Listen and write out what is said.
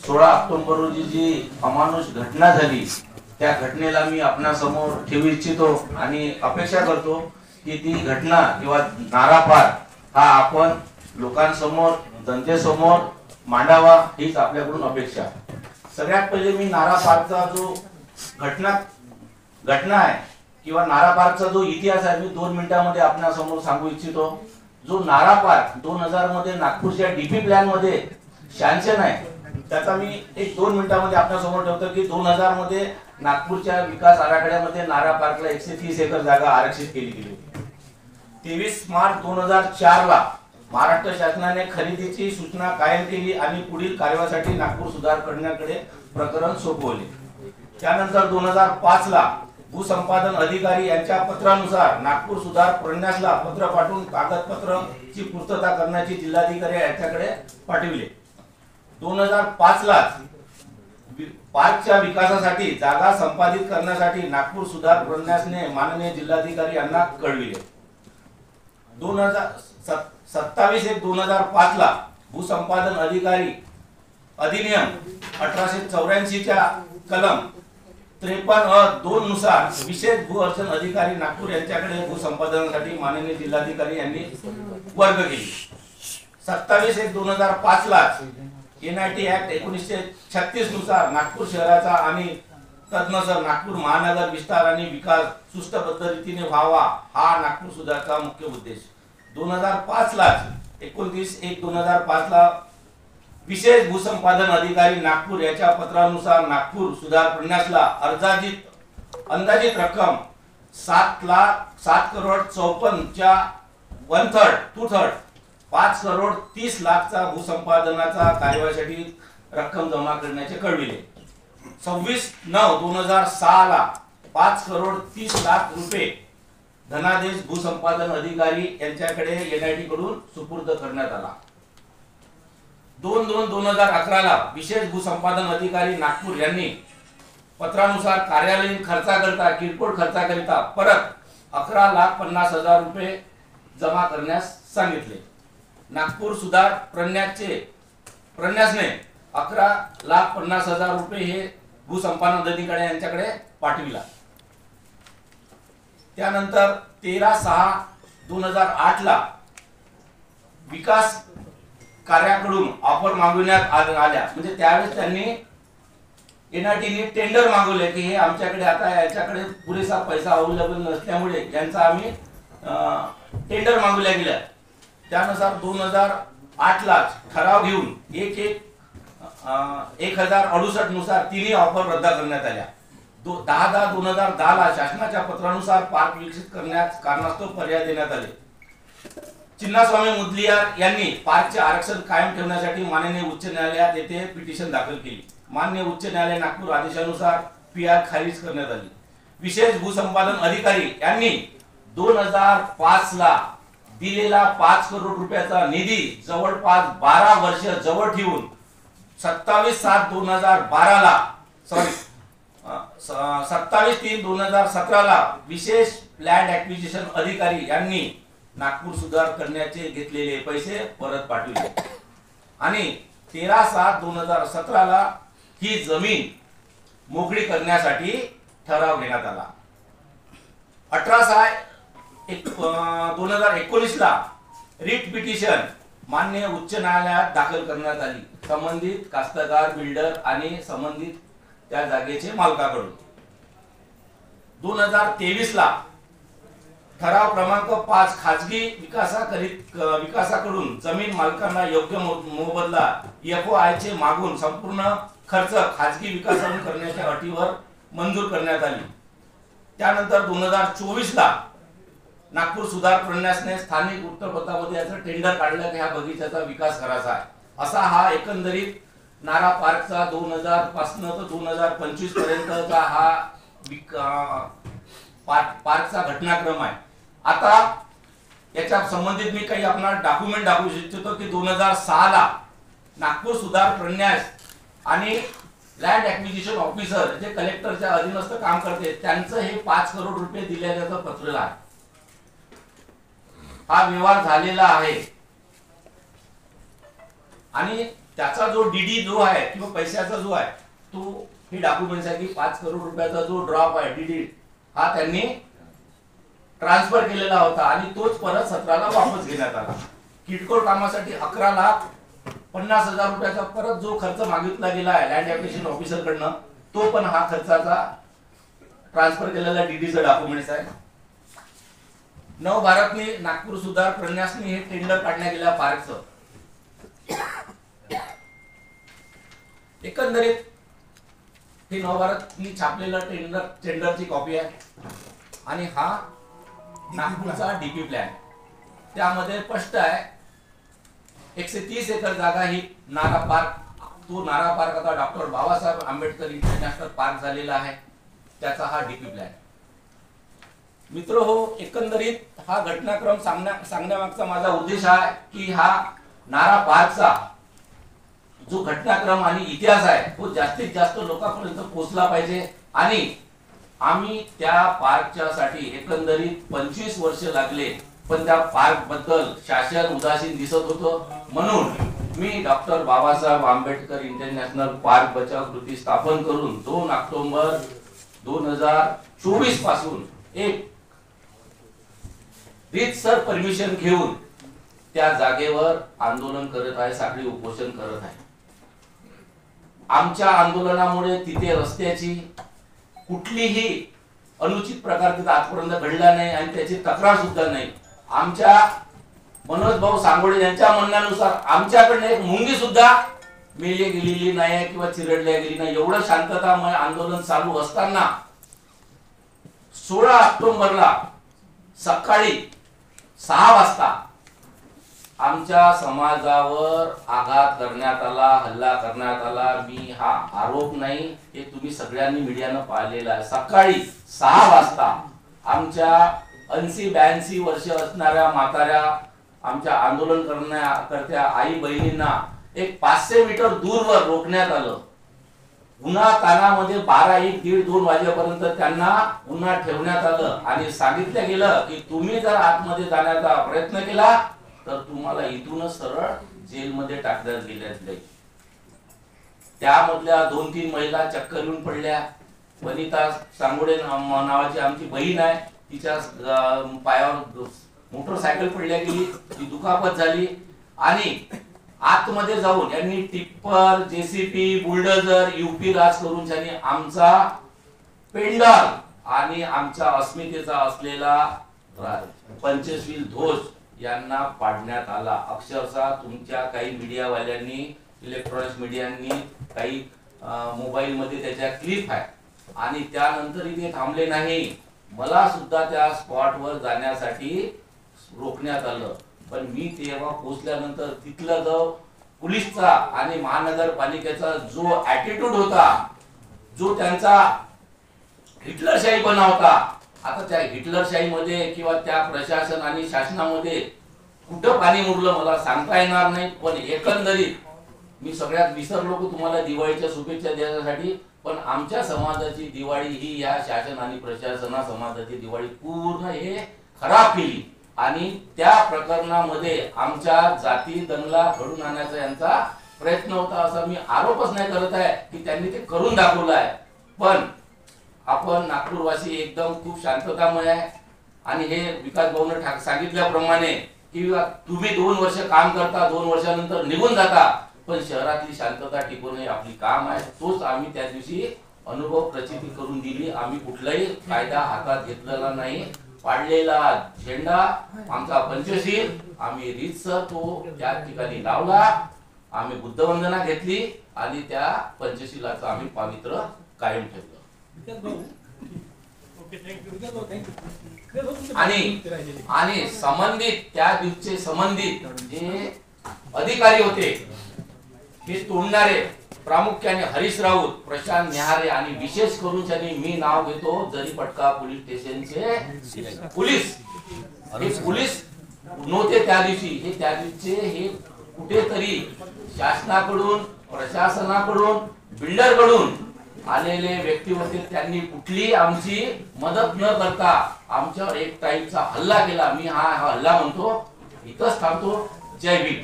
16 October रोजी जी अमानुष घटना झाली त्या घटनेला मी आपल्या समोर ठेवू इच्छितो आणि अपेक्षा करतो की ती घटना किंवा नारा पार हा आपण लोकांसमोर जनतेसमोर मांडावा हीच आपल्याकडून अपेक्षा। सगळ्यात पहिले मी नारा पारचा जो घटना आहे किंवा नारा पारचा जो इतिहास आहे मी 2 मिनिटांमध्ये आपल्या समोर सांगू इच्छितो। जो नारा पार्क 2000 मध्ये नागपूरच्या डीपी प्लॅन मध्ये सँक्शन आहे त्याचा मी 1-2 मिनिटांमध्ये आपल्या समोर ठेवतो की 2000 मध्ये नागपूरच्या विकास आराखड्यामध्ये नारा पार्कला 130 एकर जागा आरक्षित केली गेली होती। 23 मार्च 2004 ला महाराष्ट्र शासनाने खरेदीची सूचना कायम केली आणि पुढील कार्यवाहीसाठी नागपूर सुधार करण्याकडे प्रकरण सोपवले। त्यानंतर 2005 ला भूसंपादन अधिकारी यांच्या पत्रानुसार नागपूर सुधार प्रन्यासला पत्र पाठवून कागदपत्राची पूर्तता करण्याची जिल्हाधिकारी यांच्याकडे पाठविले। 2005 ला पार्कच्या विकासासाठी जागा संपादित करण्यासाठी नागपूर सुधार प्रन्यासने माननीय जिल्हाधिकारी यांना कळविले। 27/1/2005 ला भूसंपादन अधिकारी अधिनियम 1884 च्या कलम 53(2) नुसार विशेष भू अर्जन अधिकारी नागपूर यांच्याकडे भूसंपादनासाठी माननीय जिल्हाधिकारी यांनी वर्ग केली। 27/1/2005 ला एनआयटी ऍक्ट 1936 नुसार नागपूर शहराचा आणि तदनुसार नागपूर महानगर विस्तार आणि विकास सुस्त पद्धतीने व्हावा हा नागपूर सुधारचा मुख्य उद्देश। 2005 ला 29/1/2005 ला विशेष भूसंपादन अधिकारी नागपूर याच्या पत्रानुसार नागपूर सुधार प्रन्यासला अंदाजित रक्कम 7,54,54 च्या 1/3 5,30,00,000 भूसंपादनाचा कार्यवाहीसाठी रक्कम जमा करण्याचे कळविले। 26/9/2006 ला 5,30,00,000 रुपये धनादेश भूसंपादन अधिकारी यांच्याकडे एनआयटी कडून सुपूर्द करण्यात आला। 2/2/2011 ला विशेष भूसंपादन अधिकारी नागपूर यांनी पत्रानुसार कार्यालयीन खर्चाकरिता किरकोळ खर्चाकरिता परत 11,50,000 रुपये जमा करण्यास सांगितले। नागपूर सुधार प्रन्यासने 11,50,000 रुपये हे भूसंपादन अधिकारी यांच्याकडे पाठविला। त्यानंतर 13/6/2008 ला विकास कार्याकडून ऑफर मागविण्यात आल्या म्हणजे त्यावेळेस त्यांनी एनआयटीने टेंडर मागवले की हे आमच्याकडे आता याच्याकडे पुरेसा पैसा अवेलेबल नसल्यामुळे यांचा आम्ही टेंडर मागवल्या गेल्या। त्यानुसार 2008 ला ठराव घेऊन 1068 नुसार तिन्ही ऑफर रद्द करण्यात आल्या। 10/10/2010 ला शासनाच्या पत्रानुसार पार्क विकसित करण्यास कारणास्तव पर्याय देण्यात आले। चिन्नास्वामी मुदलियार यांनी पार्कचे आरक्षण कायम ठेवण्यासाठी माननीय उच्च न्यायालयात येथे पिटिशन दाखल केली। माननीय उच्च न्यायालय नागपूर आदेशानुसार पीआर खारिज करण्यात आली। विशेष भूसंपादन अधिकारी यांनी 2005 ला दिलेला 5 करोड रुपयाचा निधी जवळपास 12 वर्ष जवळ ठेवून 27/7/2012 ला 27/3/2017 ला विशेष लँड ॲक्विजिशन अधिकारी यांनी नागपूर सुधार करण्याचे घेतलेले पैसे परत पाठवले आणि 13/7/2017 ला ही जमीन मोकळी करण्यासाठी ठराव घेण्यात आला। 18/6/2019 ला रिट पिटिशन माननीय उच्च न्यायालयात दाखल करण्यात आली संबंधित कास्तकार बिल्डर आणि संबंधित त्या जागेचे मालकाकडून। 2023 ला ठराव क्रमांक 5 खाजगी विकासाकडून जमीन मालकांना योग्य मोबदला एफओआय चे मागून संपूर्ण खर्च खाजगी विकासाकडून करण्याच्या अटीवर मंजूर करण्यात आली। त्यानंतर 2024 ला नागपूर सुधार प्रन्यासने स्थानिक वृत्तपत्रामध्ये याचं टेंडर काढलं की ह्या बगीचाचा विकास करायचा आहे। असा हा एकंदरीत नारा पार्कचा 2000 पासून तर 2025 पर्यंतचा हा पार्कचा घटनाक्रम आहे। आता याच्या संबंधित मी काही आपल्याला डॉक्युमेंट दाखवू इच्छितो की 2006 ला नागपूर सुधार प्रन्यास आणि लँड ॲक्विजिशन ऑफिसर जे कलेक्टरच्या अधीनस्थ काम करते त्यांचं हे 5 करोड रुपये दिल्याचं पत्र आहे। हा व्यवहार झालेला आहे आणि त्याचा जो डीडी जो आहे किंवा पैशाचा जो आहे तो हे डॉक्युमेंट्स आहे की 5 करोड रुपयाचा जो ड्रॉप आहे डीडी हा त्यांनी ट्रान्सफर केलेला होता आणि तोच परत 17 ला वापस घेण्यात आला. किरकोळ कामासाठी 11,50,000 रुपयाचा परत जो खर्च मागितला गेला आहे लँड ऍप्लिकेशन ऑफिसर कडनं तो पण हा खर्चाचा ट्रान्सफर केलेला डीडीचा डॉक्युमेंट्स आहे. नवभारतने नागपूर सुधार प्रन्यासने हे टेंडर काढण्यात गेल्या पार्कचं एकंदरीत हे नवभारतनी छापलेलं टेंडरची कॉपी आहे आणि हा नागपूरचा डीपी प्लॅन. त्यामध्ये स्पष्ट आहे 130 एकर जागा ही नारा पार्क, तो नारा पार्क आता doctor Babasaheb Ambedkar international park झालेला आहे, त्याचा हा डीपी प्लॅन. मित्र हो, एकंदरीत हा घटनाक्रम सांगण्यामागचा माझा उद्देश आहे की हा नारा पार्कचा जो घटनाक्रम आणि इतिहास आहे तो जास्तीत जास्त लोकांपर्यंत पोहोचला पाहिजे. आणि आम्ही त्या पार्कच्या साठी एकंदरीत 25 वर्ष लागले, पण त्या पार्क बद्दल शासन उदासीन दिसत होतं. म्हणून मी doctor Babasaheb Ambedkar international park बचाव कृती स्थापन करून 2 ऑक्टोबर 2024 पासून एक रीतसर परमिशन घेऊन त्या जागेवर आंदोलन करत आहे, साखळी उपोषण करत आहे. आमच्या आंदोलनामुळे तिथे रस्त्याची कुठलीही अनुचित प्रकार तिथे आजपर्यंत घडला नाही आणि त्याची तक्रार सुद्धा नाही. आमच्या मनोज भाऊ सांगोडे यांच्या म्हणण्यानुसार आमच्याकडे एक मुंगी सुद्धा मेली गेलेली नाही किंवा चिरडल्या गेली नाही. एवढं शांततामय आंदोलन चालू असताना 16 ऑक्टोबरला सकाळी 6 वाजता आमच्या समाजावर आघात करण्यात आला, हल्ला करण्यात आला. मी हा आरोप नाही, हे तुम्ही सगळ्यांनी मीडियानं पाहिलेला आहे. सकाळी 6 वाजता आमच्या 80-82 वर्ष असणाऱ्या म्हाताऱ्या आमच्या आंदोलन करण्याकरत्या आई बहिणींना एक 500 मीटर दूरवर रोखण्यात आलं. उन्हा तानामध्ये 12, 1, 1:30, 2 वाजेपर्यंत त्यांना पुन्हा ठेवण्यात आलं आणि सांगितलं गेलं की तुम्ही जर आतमध्ये जाण्याचा प्रयत्न केला तर तुम्हाला इथूनच सरळ जेलमध्ये टाकण्यात गेले. त्यामधल्या 2-3 महिला चक्कर येऊन पडल्या. वनिता सांगोडे नावाची आमची बहीण आहे, तिच्या पायावर मोटरसायकल पडल्या गेली, ती दुखापत झाली. आणि आतमध्ये जाऊन यांनी टिप्पर, जेसीपी, बुलडोजर, यूपी राज करून त्यांनी आमचा पेंडॉल आणि आमच्या अस्मितेचा असलेला पंचशील ध्वज यांना पाडण्यात आला. अक्षरशः तुमच्या काही मीडियावाल्यांनी, इलेक्ट्रॉनिक्स मीडियांनी काही मोबाईल मध्ये त्याच्या क्लिप आहे. आणि त्यानंतर इथे थांबले नाही, मला सुद्धा त्या स्पॉटवर जाण्यासाठी रोखण्यात आलं. पण मी तेव्हा पोहोचल्यानंतर तिथला जो पोलिसचा आणि महानगरपालिकेचा जो ऍटिट्यूड होता, जो त्यांचा हिटलरशाहीपणा होता, आता त्या हिटलरशाही मध्ये किंवा त्या प्रशासन आणि शासनामध्ये कुठं पाणी मुरलं मला सांगता येणार नाही. पण एकंदरीत मी सगळ्यात विसरलो की तुम्हाला दिवाळीच्या शुभेच्छा देण्यासाठी, पण आमच्या समाजाची दिवाळी ही या शासन आणि प्रशासना समाजाची दिवाळी पूर्ण हे खराब केली. आणि त्या प्रकरणामध्ये आमच्या जाती दंगला घडून आणण्याचा यांचा प्रयत्न होता, असा मी आरोपच नाही करत आहे की त्यांनी ते करून दाखवलं आहे. पण आपण नागपूरवासी एकदम खूप शांततामय आहे. आणि हे विकास भाऊने सांगितल्याप्रमाणे की तुम्ही 2 वर्ष काम करता, 2 वर्षानंतर निघून जाता, पण शहरातली शांतता टिकवणे आपली काम आहे. तोच आम्ही त्या दिवशी अनुभव प्रचिती करून दिली. आम्ही कुठलाही कायदा हातात घेतलेला नाही. पाडलेला झेंडा आमचा पंचशील आम्ही रीतसर तो त्या ठिकाणी लावला. आम्ही बुद्धवंदना घेतली आणि त्या पंचशीलाचा आम्ही पावित्र्य कायम ठेवलं. आणि संबंधित त्या दिवशी संबंधित जे अधिकारी होते हे तोडणारे प्रामुख्याने हरीश राऊत, प्रशांत निहारे आणि विशेष करून त्यांनी मी नाव घेतो जरीपटका पोलीस स्टेशनचे पोलीस नव्हते त्या दिवशी. हे त्या दिवशीचे हे कुठेतरी शासनाकडून, प्रशासनाकडून, बिल्डरकडून आलेले व्यक्ती होते. त्यांनी कुठली आमची मदत न करता आमच्यावर एक टाईपचा हल्ला केला. मी हा हल्ला म्हणतो. इथंच थांबतो. जय भीम.